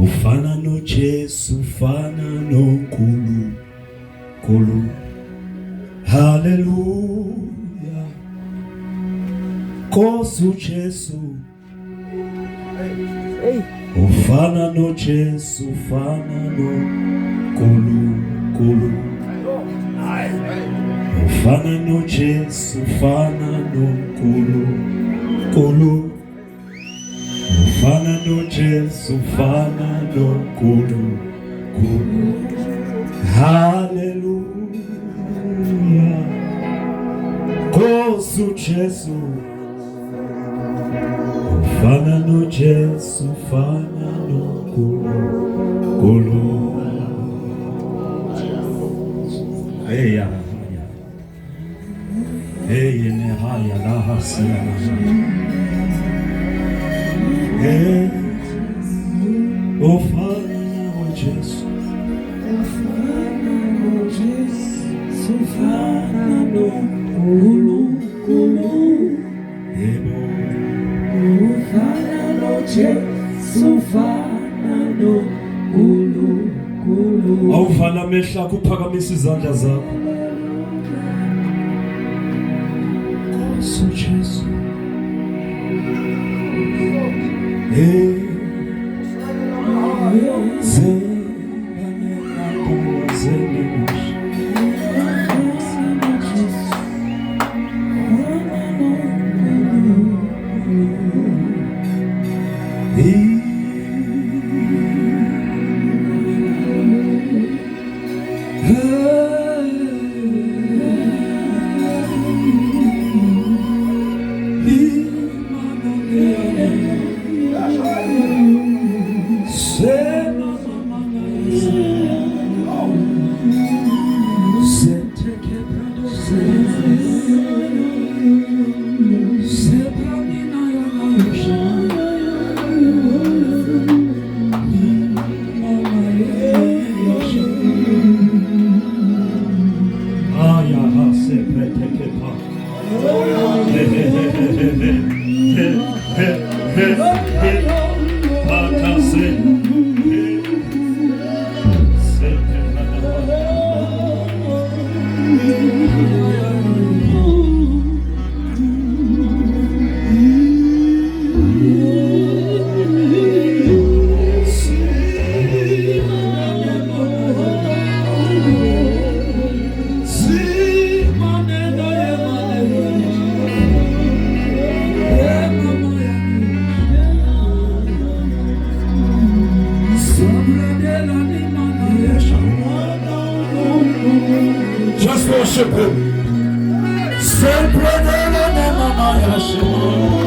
Ofana no Jesu, ufana noNkulunkulu. Hallelujah. Kosu Jesu. Ofana no Jesu, ufana noNkulunkulu. Ofana no Jesu, ufana noNkulunkulu. Ofana no Jesu, ufana noNkulunkulu. Hallelujah. Kosu Jesu. Ofana no Jesu, ufana noNkulunkulu. Hey, hey, nehaya la hasia. Hey, Ofana no Jesu, ufana noNkulunkulu. Ofana no Jesu, ufana noNkulunkulu. Awuvala amehlo akho uphakamisa izandla zakho. Kosu Jesu. Hey, just worship him. Sempre nella mama yashima.